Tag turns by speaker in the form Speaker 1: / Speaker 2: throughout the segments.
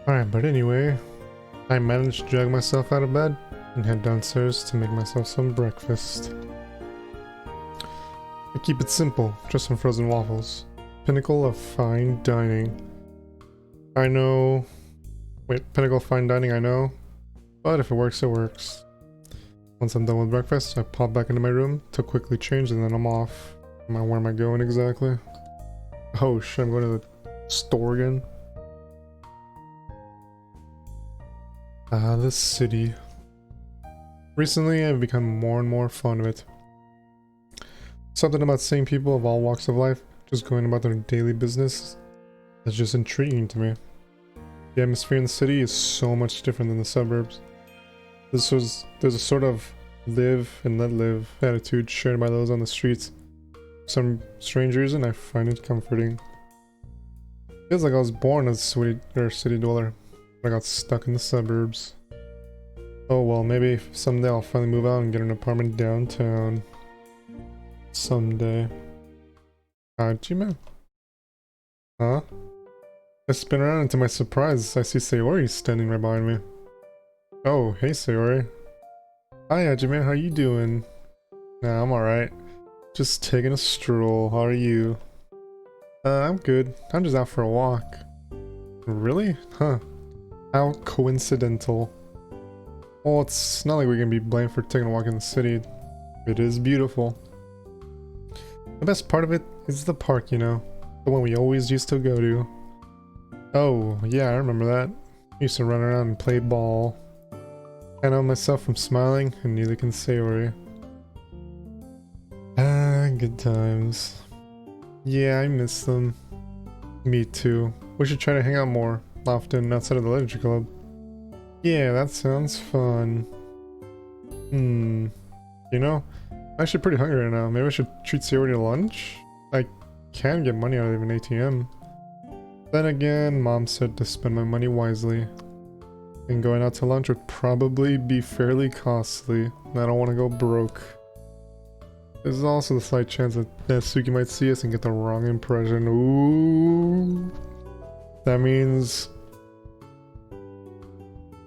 Speaker 1: Alright, but anyway, I managed to drag myself out of bed and head downstairs to make myself some breakfast. I keep it simple, just some frozen waffles. Pinnacle of fine dining. I know... Wait, pinnacle of fine dining, I know. But if it works, it works. Once I'm done with breakfast, I pop back into my room to quickly change and then I'm off. Where am I going exactly? Oh shit, I'm going to the store again. This city. Recently, I've become more and more fond of it. Something about seeing people of all walks of life just going about their daily business is just intriguing to me. The atmosphere in the city is so much different than the suburbs. There's a sort of live and let live attitude shared by those on the streets. For some strange reason, I find it comforting. Feels like I was born as a city dweller, but I got stuck in the suburbs. Oh well, maybe someday I'll finally move out and get an apartment downtown. Someday. Hajime? Huh? I spin around and to my surprise, I see Sayori standing right behind me. Oh, hey Sayori. Hi Hajime, how you doing? Nah, I'm alright. Just taking a stroll, how are you? I'm good. I'm just out for a walk. Really? Huh. How coincidental. Well, it's not like we can be blamed for taking a walk in the city. It is beautiful. The best part of it is the park, you know? The one we always used to go to. Oh, yeah, I remember that. I used to run around and play ball. Can't help myself from smiling, and neither can Sayori. Ah, good times. Yeah, I miss them. Me too. We should try to hang out more often outside of the literature club. Yeah, that sounds fun. You know, I'm actually pretty hungry right now. Maybe I should treat Sayori to lunch? I can get money out of an ATM. Then again, Mom said to spend my money wisely. And going out to lunch would probably be fairly costly. And I don't want to go broke. There's also the slight chance that Natsuki might see us and get the wrong impression. Ooh. That means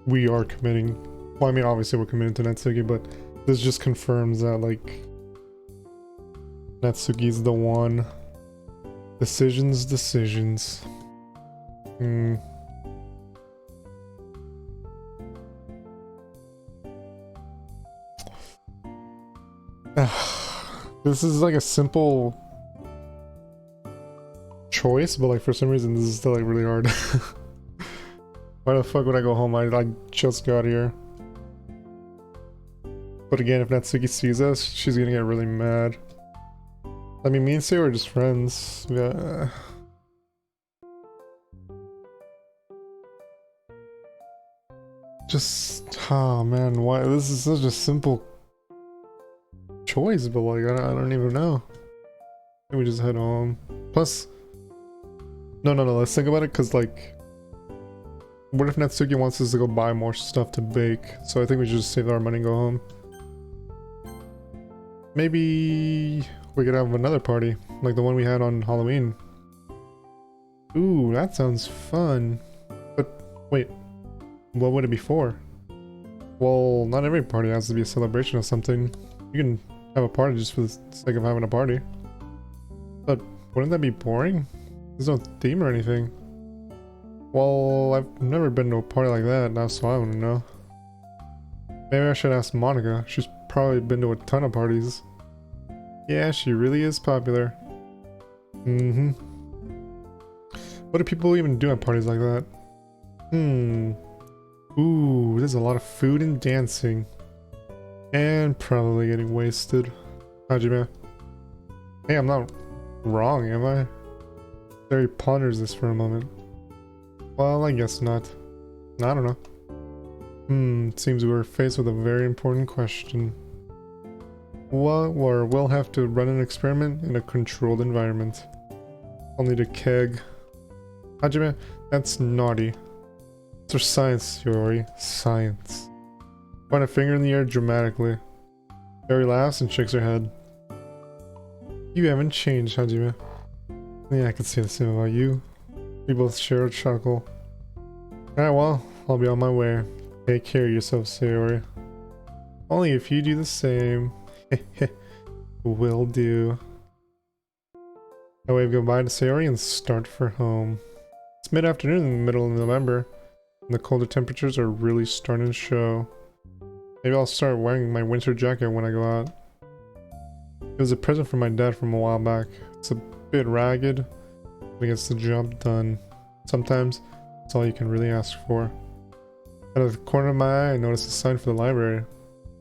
Speaker 1: we are committing. Well, I mean, obviously we're committed to Natsuki, but this just confirms that, like, Natsuki's the one. Decisions. This is like a simple choice, but like for some reason this is still like really hard. Why the fuck would I go home? I just got here. But again, if Natsuki sees us, she's gonna get really mad. I mean, me and Sayori are just friends. Yeah. Just, oh man, why? This is such a simple choice, but like, I don't even know. Maybe we just head home. Plus, no, let's think about it, because like, what if Natsuki wants us to go buy more stuff to bake? So I think we should just save our money and go home. Maybe we could have another party, like the one we had on Halloween. Ooh, that sounds fun. But wait, what would it be for? Well, not every party has to be a celebration of something. You can have a party just for the sake of having a party. But wouldn't that be boring? There's no theme or anything. Well, I've never been to a party like that, now so I don't know. Maybe I should ask Monica. She's probably been to a ton of parties. Yeah, she really is popular. What do people even do at parties like that? Ooh, there's a lot of food and dancing. And probably getting wasted. Hajime. Hey, I'm not wrong, am I? Larry ponders this for a moment. Well, I guess not. I don't know. It seems we're faced with a very important question. Well, or we'll have to run an experiment in a controlled environment. I'll need a keg. Hajime, that's naughty. It's for science, Yori. Science. Point a finger in the air dramatically. Yori laughs and shakes her head. You haven't changed, Hajime. Yeah, I can say the same about you. We both share a chuckle. Alright, well, I'll be on my way. Take care of yourself, Sayori. Only if you do the same. Will do. I wave goodbye to Sayori and start for home. It's mid-afternoon in the middle of November, and the colder temperatures are really starting to show. Maybe I'll start wearing my winter jacket when I go out. It was a present from my dad from a while back. It's a bit ragged, but it gets the job done. Sometimes, it's all you can really ask for. Out of the corner of my eye, I noticed a sign for the library.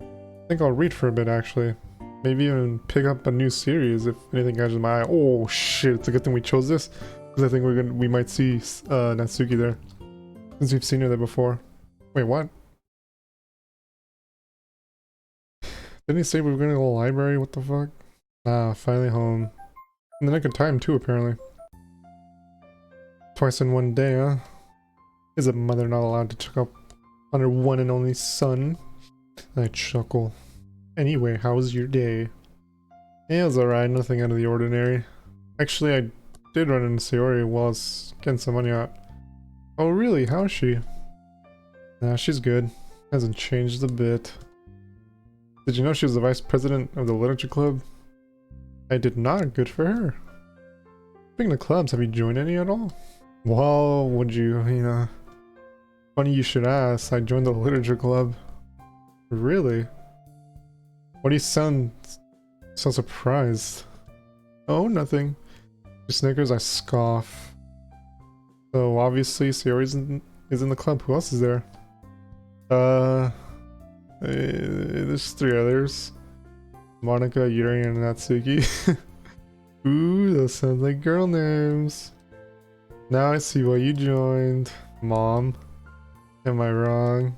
Speaker 1: I think I'll read for a bit, actually. Maybe even pick up a new series if anything catches my eye. Oh shit, it's a good thing we chose this, because I think we might see Natsuki there, since we've seen her there before. Wait, what? Didn't he say we were going to the library? What the fuck? Ah, finally home. In the nick of time too, apparently. Twice in one day, huh? Is a mother not allowed to check up on her one and only son? I chuckle. Anyway, how was your day? Yeah, it was alright, nothing out of the ordinary. Actually, I did run into Sayori while I was getting some money out. Oh really? How is she? Nah, she's good. Hasn't changed a bit. Did you know she was the vice president of the literature club? I did not. Good for her. Speaking of clubs, have you joined any at all? Well, would you know... Funny you should ask, I joined the literature club. Really? Why do you sound so surprised? Oh, nothing. She snickers, I scoff. So obviously Sayori is in the club. Who else is there? There's 3 others. Monica, Yuri, and Natsuki. Ooh, those sound like girl names. Now I see why you joined. Mom. Am I wrong?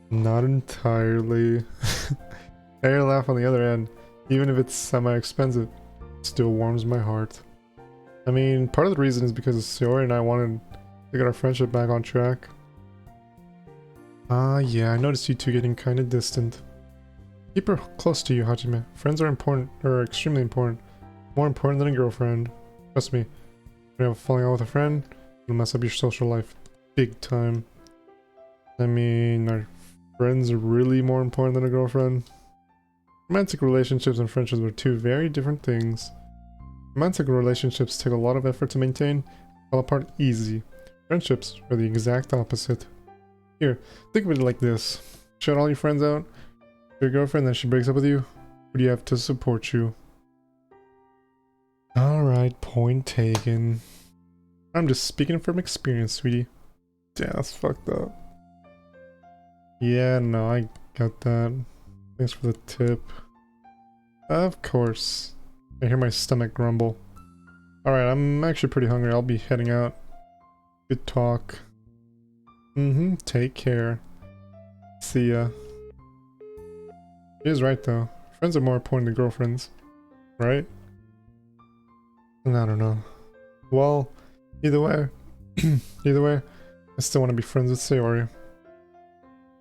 Speaker 1: Not entirely. I hear a laugh on the other end. Even if it's semi-expensive, it still warms my heart. I mean, part of the reason is because Sayori and I wanted to get our friendship back on track. Ah, yeah, I noticed you two getting kinda distant. Keep her close to you, Hajime. Friends are important, or extremely important. More important than a girlfriend. Trust me, when you have a falling out with a friend, it'll mess up your social life. Big time. I mean, are friends really more important than a girlfriend? Romantic relationships and friendships are 2 very different things. Romantic relationships take a lot of effort to maintain, fall apart easy. Friendships are the exact opposite. Here, think of it like this. Shout all your friends out, your girlfriend, then she breaks up with you. Who do you have to support you? Alright, point taken. I'm just speaking from experience, sweetie. Damn, that's fucked up. Yeah, no, I got that. Thanks for the tip. Of course. I hear my stomach grumble. Alright, I'm actually pretty hungry. I'll be heading out. Good talk. Take care. See ya. He is right though. Friends are more important than girlfriends. Right? And I don't know. Well, either way. Either way, I still want to be friends with Sayori.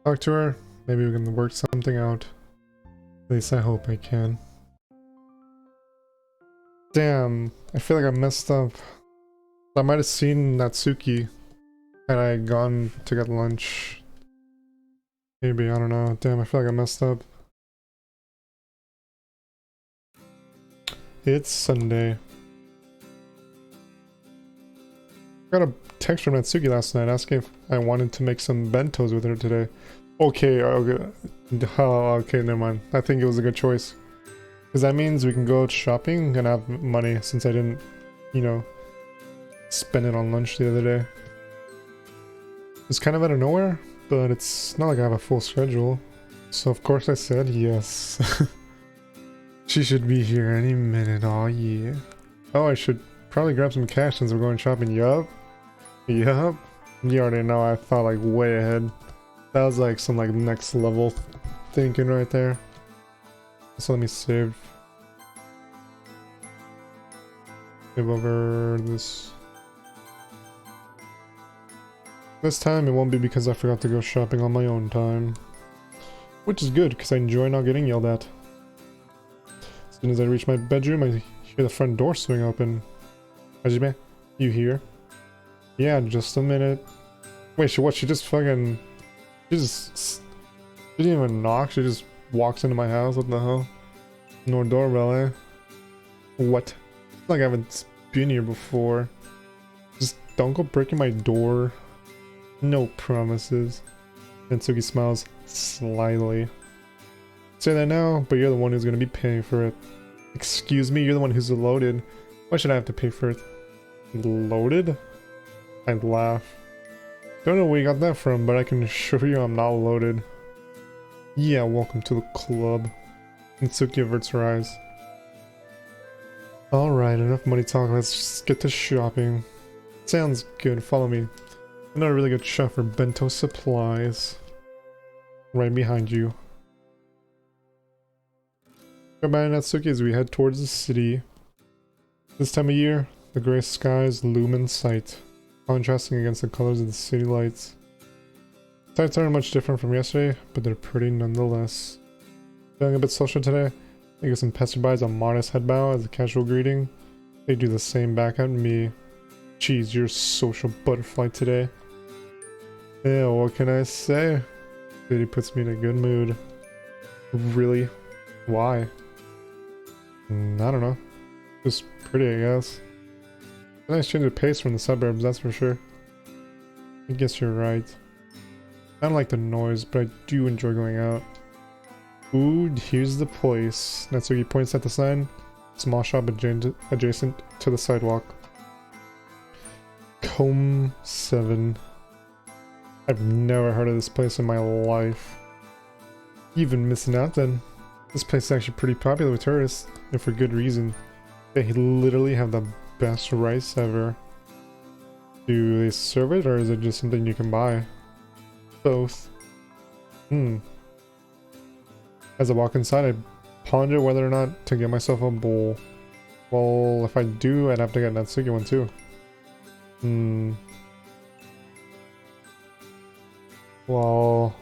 Speaker 1: Talk to her. Maybe we can work something out. At least I hope I can. Damn, I feel like I messed up. I might have seen Natsuki had I gone to get lunch. Maybe, I don't know. Damn, I feel like I messed up. It's Sunday. I got a text from Natsuki last night asking if I wanted to make some bentos with her today. Okay, okay. Oh, okay, never mind. I think it was a good choice. Because that means we can go out shopping and have money since I didn't, you know, spend it on lunch the other day. It's kind of out of nowhere, but it's not like I have a full schedule. So of course I said yes. She should be here any minute, oh yeah. Oh, I should probably grab some cash since we're going shopping, yup. Yup. You already know I thought like way ahead. That was like some like next level thinking right there. So let me save. Save over this. This time it won't be because I forgot to go shopping on my own time. Which is good, because I enjoy not getting yelled at. As soon as I reach my bedroom, I hear the front door swing open. Hajime, you here? Yeah, just a minute. Wait, she just fucking... She didn't even knock, she just walks into my house, what the hell? No doorbell, eh? What? It's like I haven't been here before. Just don't go breaking my door. No promises. Natsuki smiles slyly. Say that now, but you're the one who's gonna be paying for it. Excuse me, you're the one who's loaded. Why should I have to pay for it? Loaded? I'd laugh. Don't know where you got that from, but I can assure you I'm not loaded. Yeah, welcome to the club. Natsuki averts her eyes. Alright, enough money talk, let's just get to shopping. Sounds good, follow me. I know a really good shop for bento supplies. Right behind you. Goodbye, Natsuki, as we head towards the city. This time of year, the gray skies loom in sight, contrasting against the colors of the city lights. Sights aren't much different from yesterday, but they're pretty nonetheless. Feeling a bit social today? I give some passerbys a modest head bow as a casual greeting. They do the same back at me. Geez, you're a social butterfly today. Yeah, what can I say? City puts me in a good mood. Really? Why? I don't know. Just pretty, I guess. A nice change of pace from the suburbs, that's for sure. I guess you're right. I don't like the noise, but I do enjoy going out. Ooh, here's the place. Natsuki points at the sign. Small shop adjacent to the sidewalk. Comb 7. I've never heard of this place in my life. You've been missing out then. This place is actually pretty popular with tourists, and for good reason. They literally have the best rice ever. Do they serve it, or is it just something you can buy? Both. As I walk inside, I ponder whether or not to get myself a bowl. Well, if I do, I'd have to get Natsuki one too. Well...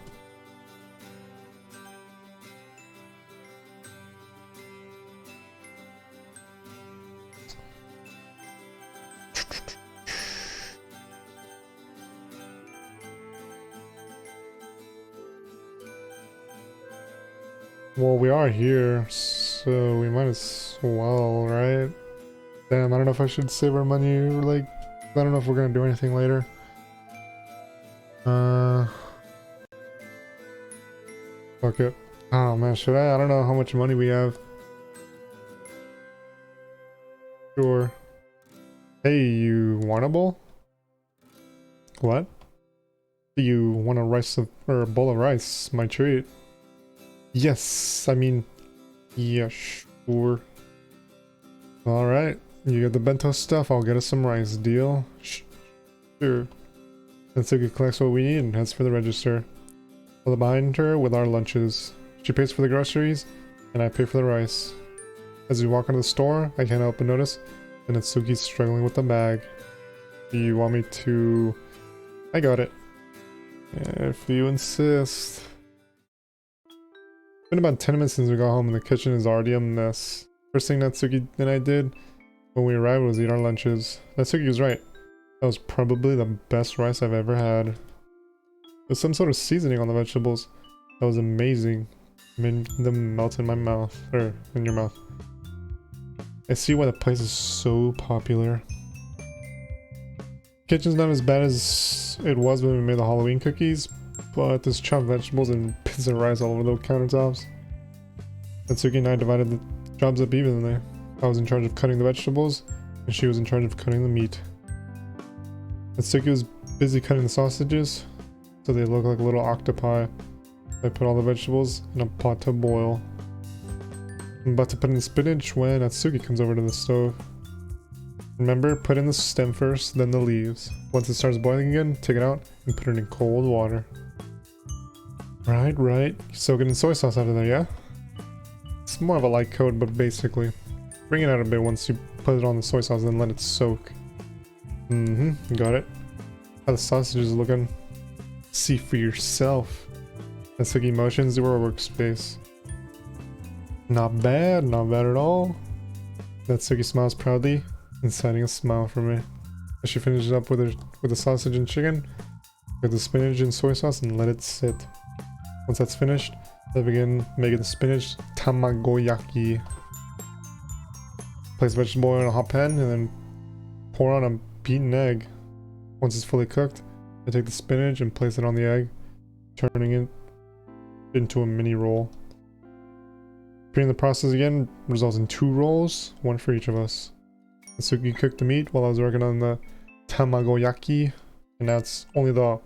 Speaker 1: Well, we are here, so we might as well, right? Damn, I don't know if I should save our money, or like, I don't know if we're gonna do anything later. Fuck it. Oh man, should I? I don't know how much money we have. Sure. Hey, you want a bowl? What? You want a rice or a bowl of rice? My treat. Yes, I mean, yeah, sure. Alright, you get the bento stuff, I'll get us some rice, deal? Sure. Natsuki collects what we need and heads for the register. Follow behind her with our lunches. She pays for the groceries, and I pay for the rice. As we walk into the store, I can't help but notice that Natsuki's struggling with the bag. Do you want me to... I got it. If you insist. It's been about 10 minutes since we got home and the kitchen is already a mess. First thing Natsuki and I did when we arrived was eat our lunches. Natsuki was right. That was probably the best rice I've ever had. With some sort of seasoning on the vegetables. That was amazing. Made them melt in my mouth. Or in your mouth. I see why the place is so popular. Kitchen's not as bad as it was when we made the Halloween cookies, but there's chopped vegetables and bits of rice all over the countertops. Natsuki and I divided the jobs up evenly. I was in charge of cutting the vegetables, and she was in charge of cutting the meat. Natsuki was busy cutting the sausages, so they look like little octopi. I put all the vegetables in a pot to boil. I'm about to put in the spinach when Natsuki comes over to the stove. Remember, put in the stem first, then the leaves. Once it starts boiling again, take it out and put it in cold water. Right. You soak it in soy sauce after that, yeah? It's more of a light coat, but basically. Bring it out a bit once you put it on the soy sauce, then let it soak. Got it. How the sausage is looking. See for yourself. Natsuki motions to our workspace. Not bad at all. Natsuki smiles proudly, inciting a smile for me. As she finishes up with the sausage and chicken, Get the spinach and soy sauce and let it sit. Once that's finished, I begin making the spinach tamagoyaki. Place vegetable oil in a hot pan and then pour on a beaten egg. Once it's fully cooked, I take the spinach and place it on the egg, turning it into a mini roll. Repeating the process again results in 2 rolls, 1 for each of us. Natsuki cooked the meat while I was working on the tamagoyaki, and that's only the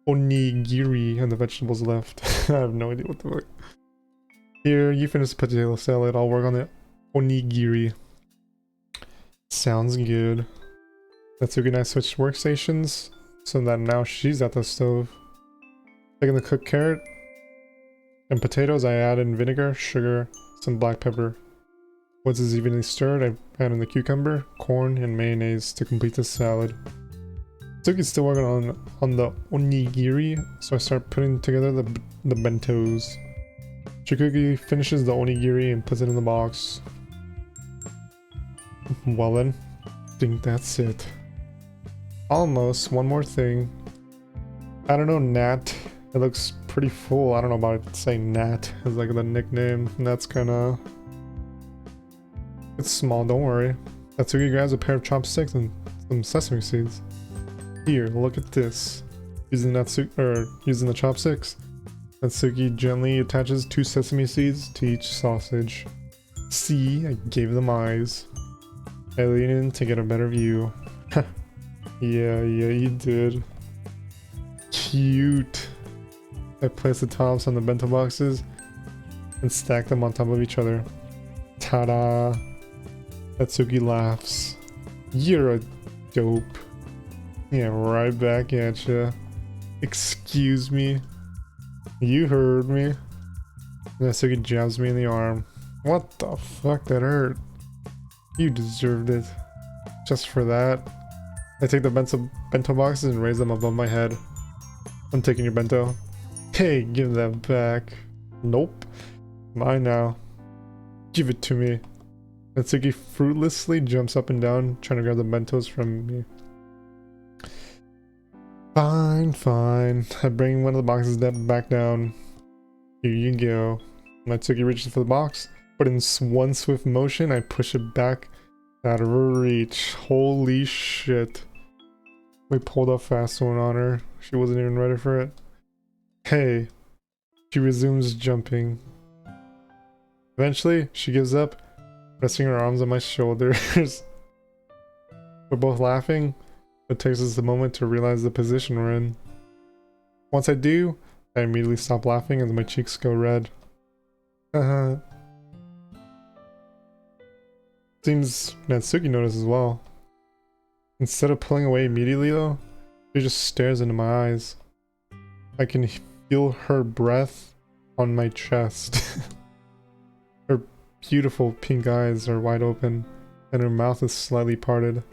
Speaker 1: onigiri and the vegetables left. I have no idea what the fuck. Here, you finish the potato salad, I'll work on the onigiri. Sounds good. Natsuki and I switched workstations, so that now she's at the stove. Taking the cooked carrot and potatoes, I add in vinegar, sugar, some black pepper. Once it's evenly stirred, I add in the cucumber, corn, and mayonnaise to complete the salad. Natsuki's still working on the onigiri, so I start putting together the bentos. Shikuki finishes the onigiri and puts it in the box. Well then, I think that's it. Almost. One more thing. I don't know, Nat. It looks pretty full. I don't know about saying Nat as like the nickname. Nat's kinda... It's small, don't worry. Natsuki grabs a pair of chopsticks and some sesame seeds. Here, look at this. Using the chopsticks, Natsuki gently attaches 2 sesame seeds to each sausage. See, I gave them eyes. I lean in to get a better view. Yeah, you did. Cute. I place the tops on the bento boxes and stack them on top of each other. Ta-da! Natsuki laughs. You're a dope. Yeah, right back at ya. Excuse me. You heard me. Natsuki jabs me in the arm. What the fuck, that hurt. You deserved it. Just for that. I take the bento boxes and raise them above my head. I'm taking your bento. Hey, give that back. Nope. Mine now. Give it to me. Natsuki fruitlessly jumps up and down, trying to grab the bentos from me. Fine, fine. I bring one of the boxes back down. Here you go. Natsuki reaches for the box, but in one swift motion, I push it back out of her reach. Holy shit. We pulled a fast one on her. She wasn't even ready for it. Hey. She resumes jumping. Eventually, she gives up, resting her arms on my shoulders. We're both laughing. It takes us a moment to realize the position we're in. Once I do, I immediately stop laughing as my cheeks go red. Seems Natsuki noticed as well. Instead of pulling away immediately though, she just stares into my eyes. I can feel her breath on my chest. Her beautiful pink eyes are wide open, and her mouth is slightly parted.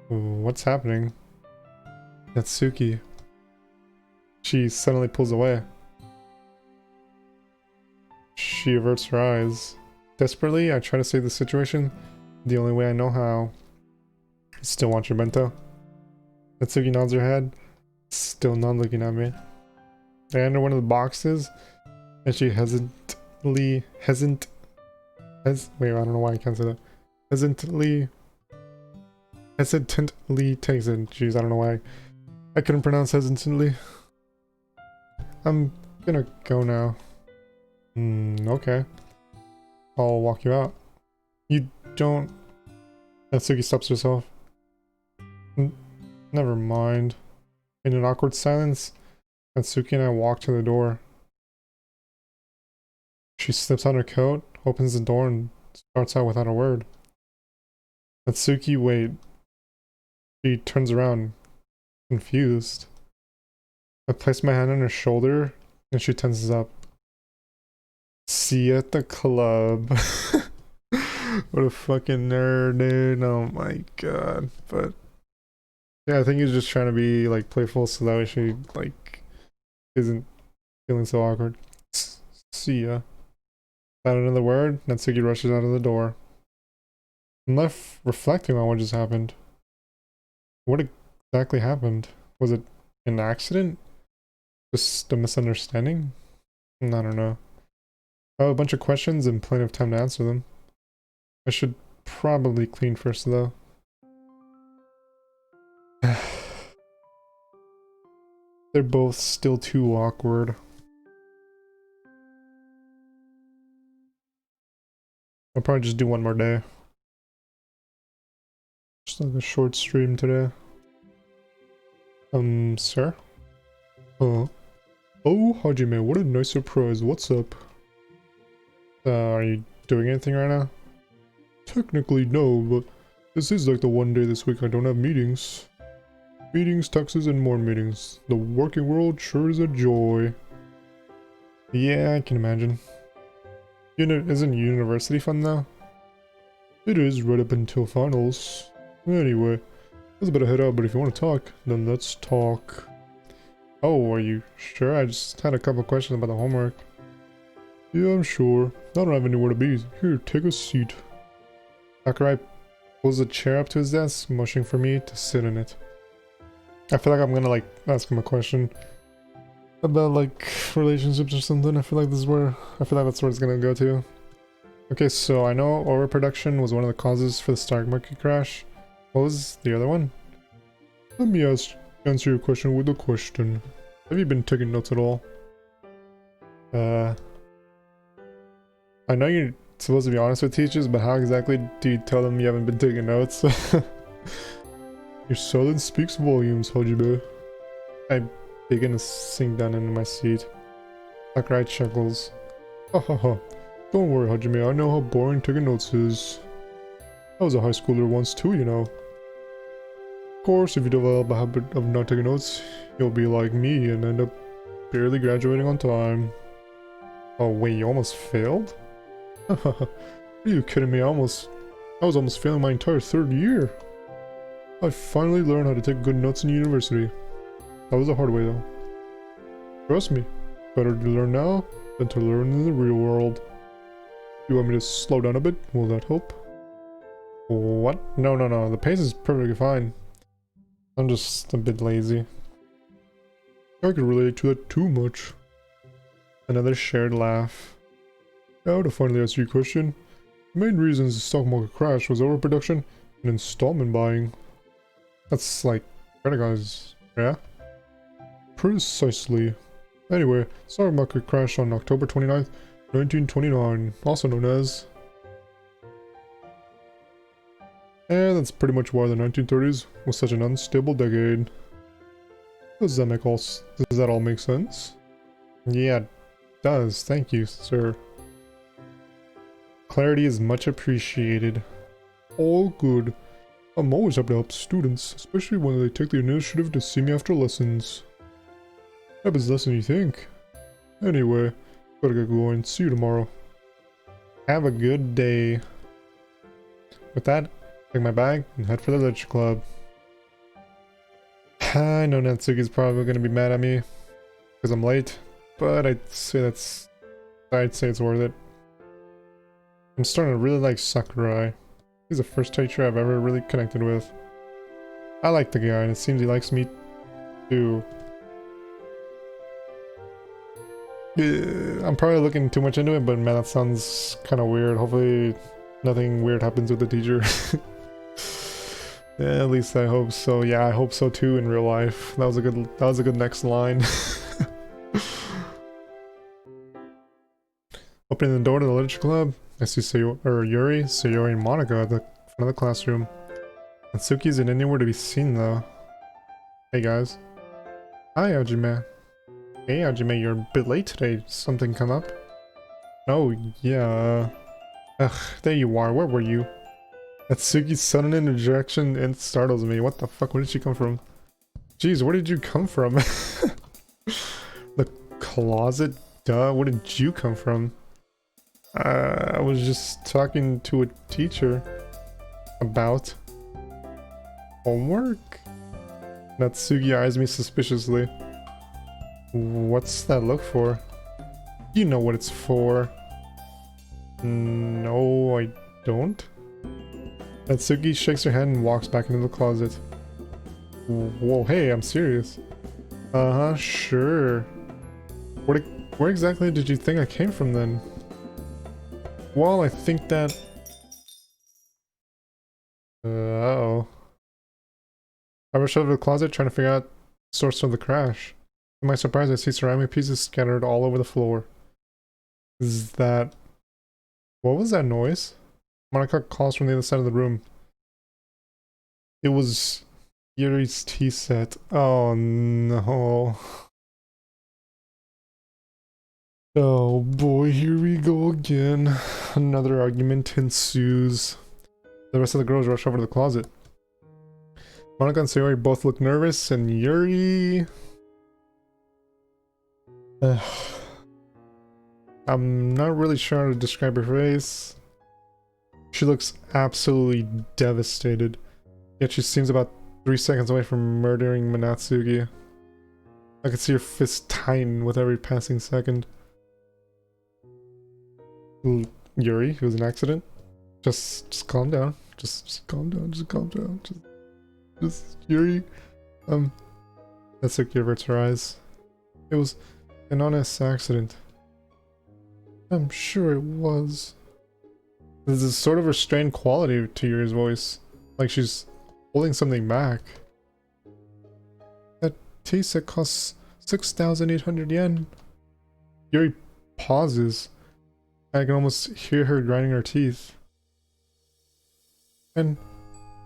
Speaker 1: What's happening? Natsuki. She suddenly pulls away. She averts her eyes. Desperately, I try to save the situation the only way I know how. You still want your bento? Natsuki nods her head, still not looking at me. I enter one of the boxes, and she wait, I don't know why I can't say that. Hesitantly takes it. Jeez, I don't know why I couldn't pronounce hesitantly. I'm gonna go now. Okay. I'll walk you out. You don't... Natsuki stops herself. Never mind. In an awkward silence, Natsuki and I walk to the door. She slips on her coat, opens the door, and starts out without a word. Natsuki, wait. She turns around, confused. I place my hand on her shoulder, and she tenses up. See you at the club. What a fucking nerd, dude. Oh my god. But yeah, I think he's just trying to be like playful so that way she like isn't feeling so awkward. See ya. Without another word, Natsuki rushes out of the door. I'm left reflecting on what just happened. What exactly happened? Was it An accident? Just a misunderstanding? I don't know. Oh, a bunch of questions and plenty of time to answer them. I should probably clean first though. They're both still too awkward. I'll probably just do one more day. Just like a short stream today. Sir? Oh, Hajime, what a nice surprise. What's up? Are you doing anything right now? Technically, no, but this is like the one day this week I don't have meetings. Meetings, taxes, and more meetings. The working world sure is a joy. Yeah, I can imagine. Isn't university fun though? It is right up until finals. Anyway, I was about to head out, but if you want to talk, then let's talk. Oh, are you sure? I just had a couple questions about the homework. Yeah, I'm sure. I don't have anywhere to be. Here, take a seat. Sakurai pulls a chair up to his desk, motioning for me to sit in it. I feel like I'm gonna like ask him a question about like relationships or something. I feel like that's where it's gonna go to. Okay, so I know overproduction was one of the causes for the stock market crash. What was the other one? Let me answer your question with a question. Have you been taking notes at all? I know you're supposed to be honest with teachers, but how exactly do you tell them you haven't been taking notes? Your silence speaks volumes, Hajime. I begin to sink down into my seat. Sakurai chuckles. Ha ha ha. Don't worry, Hajime, I know how boring taking notes is. I was a high schooler once too, you know. Of course, if you develop a habit of not taking notes, you'll be like me and end up barely graduating on time. Oh wait, you almost failed? Are you kidding me? I was almost failing my entire third year. I finally learned how to take good notes in university. That was the hard way though. Trust me, better to learn now than to learn in the real world. You want me to slow down a bit? Will that help? What? No, the pace is perfectly fine. I'm just a bit lazy. I can relate to that too much. Another shared laugh. Now to finally answer your question, the main reasons the stock market crash was overproduction and installment buying. That's like credit cards, yeah? Precisely. Anyway, stock market crashed on October 29th, 1929, also known as... And that's pretty much why the 1930s was such an unstable decade. Does that all make sense? Yeah, it does. Thank you, sir. Clarity is much appreciated. All good. I'm always happy to help students, especially when they take the initiative to see me after lessons. Happens less than you think. Anyway, gotta get going. See you tomorrow. Have a good day. With that, take my bag and head for the literature club. I know Natsuki's probably gonna be mad at me because I'm late, but I'd say it's worth it. I'm starting to really like Sakurai. He's the first teacher I've ever really connected with. I like the guy and it seems he likes me too. I'm probably looking too much into it, but man, that sounds kind of weird. Hopefully nothing weird happens with the teacher. Yeah, at least I hope so. Yeah, I hope so too in real life. That was a good next line. Opening the door to the literature club, I see Yuri, Sayori, and Monica at the front of the classroom. Natsuki isn't anywhere to be seen though. Hey guys. Hi Hajime. Hey Hajime, you're a bit late today. Something come up? Oh yeah. Ugh, there you are. Where were you? Natsuki's sudden interjection and startles me. What the fuck? Where did she come from? Jeez, where did you come from? The closet? Duh, where did you come from? I was just talking to a teacher about homework? Natsuki eyes me suspiciously. What's that look for? You know what it's for. No, I don't. Natsuki shakes her head and walks back into the closet. Whoa, hey, I'm serious. Uh-huh, sure. Where exactly did you think I came from then? Well, I think that... Uh-oh. I rushed over to the closet trying to figure out the source of the crash. To my surprise, I see ceramic pieces scattered all over the floor. Is that... What was that noise? Monica calls from the other side of the room. It was Yuri's tea set. Oh no. Oh boy, here we go again. Another argument ensues. The rest of the girls rush over to the closet. Monica and Sayori both look nervous, and Yuri... I'm not really sure how to describe her face. She looks absolutely devastated. Yet she seems about 3 seconds away from murdering Natsuki. I could see her fist tighten with every passing second. Yuri, it was an accident. Just calm down. Just calm down. Just calm down. Just Yuri. Natsuki averts her eyes. It was an honest accident. I'm sure it was. There's a sort of restrained quality to Yuri's voice. Like she's holding something back. That tea set costs 6,800 yen. Yuri pauses. I can almost hear her grinding her teeth. And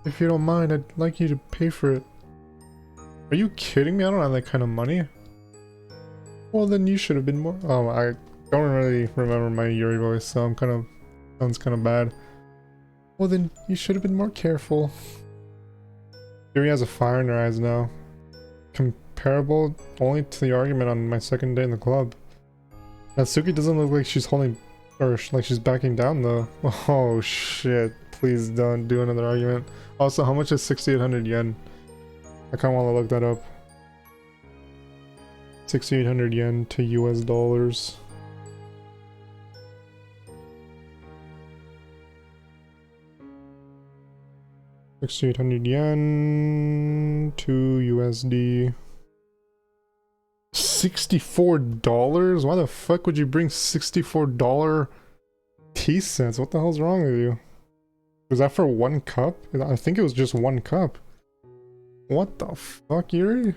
Speaker 1: if you don't mind, I'd like you to pay for it. Are you kidding me? I don't have that kind of money. Well, then you should have been more... Oh, I don't really remember my Yuri voice, so I'm kind of... Sounds kind of bad. Well, then you should have been more careful. Yuri has a fire in her eyes now. Comparable only to the argument on my second day in the club. Natsuki doesn't look like she's holding... Or like she's backing down though. Oh shit. Please don't do another argument. Also, how much is 6,800 yen? I kinda wanna look that up. 6,800 yen to US dollars. $6,800 to USD. $64? Why the fuck would you bring $64 tea sets? What the hell's wrong with you? Was that for 1 cup? I think it was just 1 cup. What the fuck, Yuri?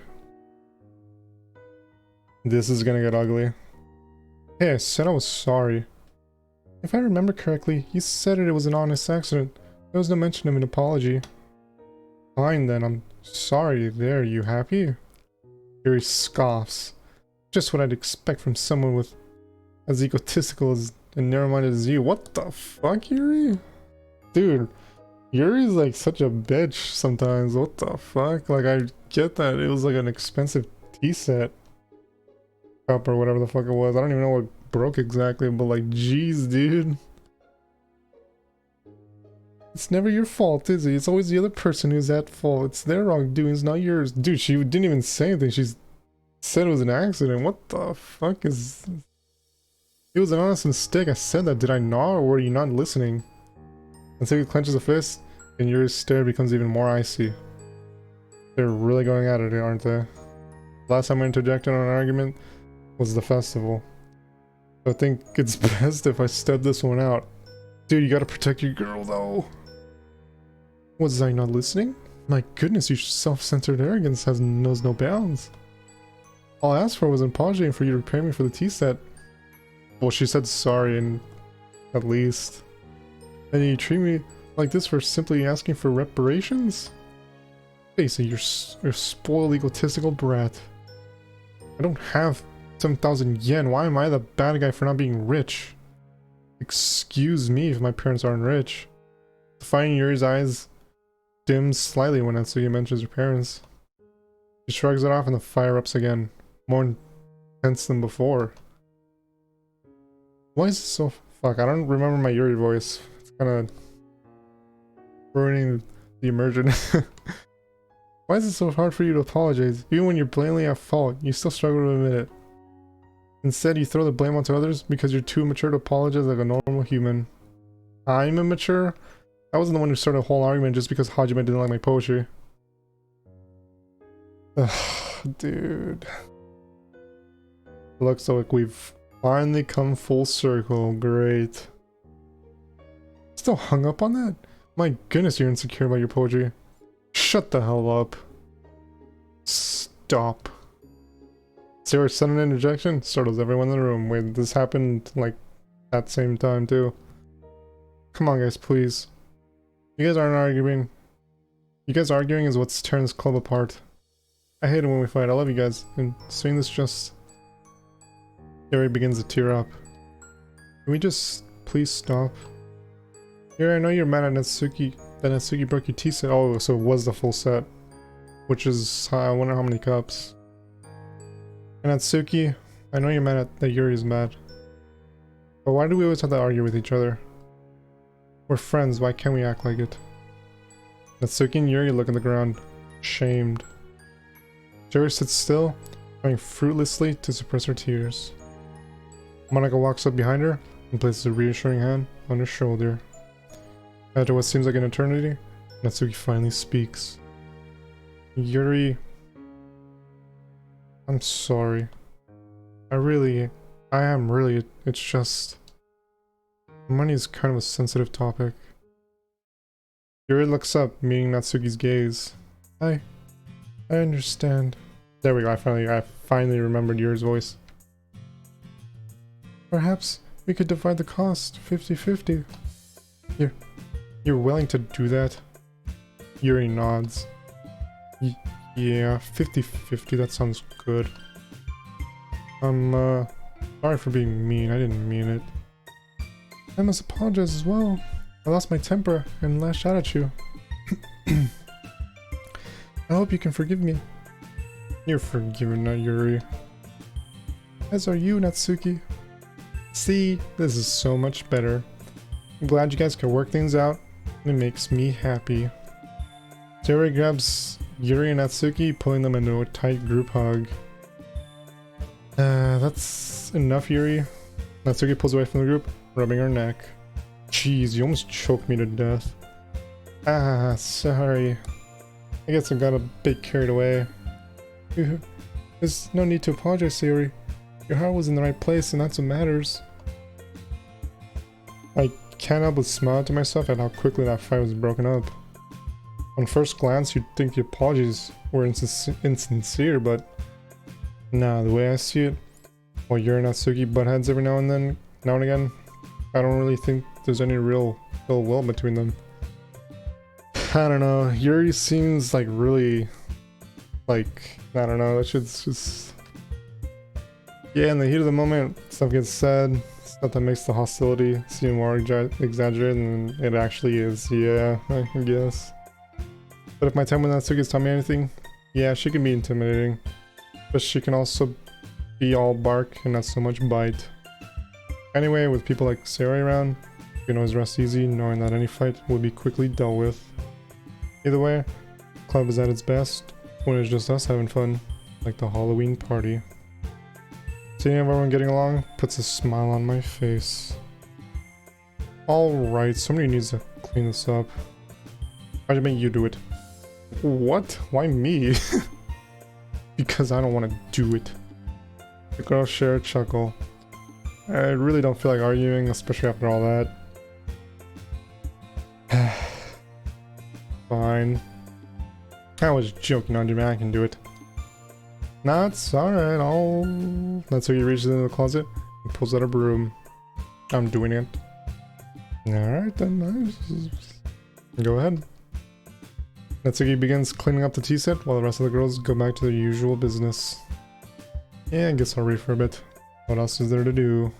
Speaker 1: This is gonna get ugly. Hey, I said I was sorry. If I remember correctly, you said it was an honest accident. There was no mention of an apology. Fine then, I'm sorry. There, you happy? Yuri scoffs. Just what I'd expect from someone with as egotistical as and narrow-minded as you. What the fuck, Yuri? Dude, Yuri's like such a bitch sometimes. What the fuck? Like, I get that it was like an expensive tea set cup or whatever the fuck it was. I don't even know what broke exactly, but like, jeez, dude. It's never your fault, is it? It's always the other person who's at fault. It's their wrongdoings, not yours. Dude, she didn't even say anything. She said it was an accident. What the fuck is... It was an honest mistake. I said that. Did I not, or were you not listening? Until he clenches a fist, and your stare becomes even more icy. They're really going at it, aren't they? Last time I interjected on an argument was the festival. I think it's best if I stub this one out. Dude, you gotta protect your girl, though. Was I not listening? My goodness, your self-centered arrogance knows no bounds. All I asked for was an apology and for you to repay me for the tea set. Well, she said sorry, and at least. And you treat me like this for simply asking for reparations? Face it, you're a spoiled, egotistical brat. I don't have 7,000 yen. Why am I the bad guy for not being rich? Excuse me if my parents aren't rich. The fire in Yuri's eyes dims slightly when Natsuki mentions her parents. She shrugs it off and the fire ups again, more intense than before. Why is it so... Fuck, I don't remember my Yuri voice. It's kinda... ruining the immersion. Why is it so hard for you to apologize? Even when you're blatantly at fault, you still struggle to admit it. Instead, you throw the blame onto others because you're too immature to apologize like a normal human. I'm immature? I wasn't the one who started a whole argument just because Hajime didn't like my poetry. Ugh. Dude. Looks like we've finally come full circle. Great. Still hung up on that? My goodness, you're insecure about your poetry. Shut the hell up. Stop. Sarah's sudden interjection startles everyone in the room. Wait, this happened like that same time too. Come on guys, please. You guys aren't arguing. You guys arguing is what's tearing this club apart. I hate it when we fight. I love you guys. And seeing this just... Gary begins to tear up. Can we just please stop? Gary, I know you're mad at Natsuki. That Natsuki broke your tea set. Oh, so it was the full set. Which is... I wonder how many cups. And Natsuki, I know you're mad at... that Yuri's mad. But why do we always have to argue with each other? We're friends, why can't we act like it? Natsuki and Yuri look at the ground, shamed. Yuri sits still, trying fruitlessly to suppress her tears. Monika walks up behind her and places a reassuring hand on her shoulder. After what seems like an eternity, Natsuki finally speaks. Yuri... I'm sorry. I am really, it's just... Money is kind of a sensitive topic. Yuri looks up, meeting Natsuki's gaze. I understand. There we go, I finally remembered Yuri's voice. Perhaps we could divide the cost, 50-50. You're willing to do that? Yuri nods. Yeah, 50-50, that sounds good. I'm, sorry for being mean, I didn't mean it. I must apologize as well. I lost my temper and lashed out at you. I hope you can forgive me. You're forgiven, not Yuri. As are you, Natsuki. See, this is so much better. I'm glad you guys can work things out. It makes me happy. Yuri grabs Yuri and Natsuki, pulling them into a tight group hug. That's enough, Yuri. Natsuki pulls away from the group, rubbing her neck. Jeez, you almost choked me to death. Ah, sorry. I guess I got a bit carried away. There's no need to apologize, Yuri. Your heart was in the right place, and that's what matters. I can't help but smile to myself at how quickly that fight was broken up. On first glance, you'd think the apologies were insincere, but nah, the way I see it, while Yuri and Natsuki butt heads every now and again, I don't really think there's any real ill will between them. I don't know, Yuri seems like really, like, I don't know, it's just... Yeah, in the heat of the moment, stuff gets said, stuff that makes the hostility seem more exaggerated than it actually is, yeah, I guess. But if my time with Natsuki's taught me anything, yeah, she can be intimidating. But she can also be all bark and not so much bite. Anyway, with people like Sayori around, you can always rest easy knowing that any fight will be quickly dealt with. Either way, club is at its best when it's just us having fun, like the Halloween party. Seeing everyone getting along puts a smile on my face. Alright, somebody needs to clean this up. Why'd make you do it? What? Why me? Because I don't want to do it. The girls share a chuckle. I really don't feel like arguing, especially after all that. Fine. I was joking on you, man. I can do it. Nah, it's alright. That's how he reaches into the closet and pulls out a broom. I'm doing it. Alright then, nice. Go ahead. Natsuki begins cleaning up the tea set while the rest of the girls go back to their usual business. Yeah, I guess I'll read for a bit. What else is there to do?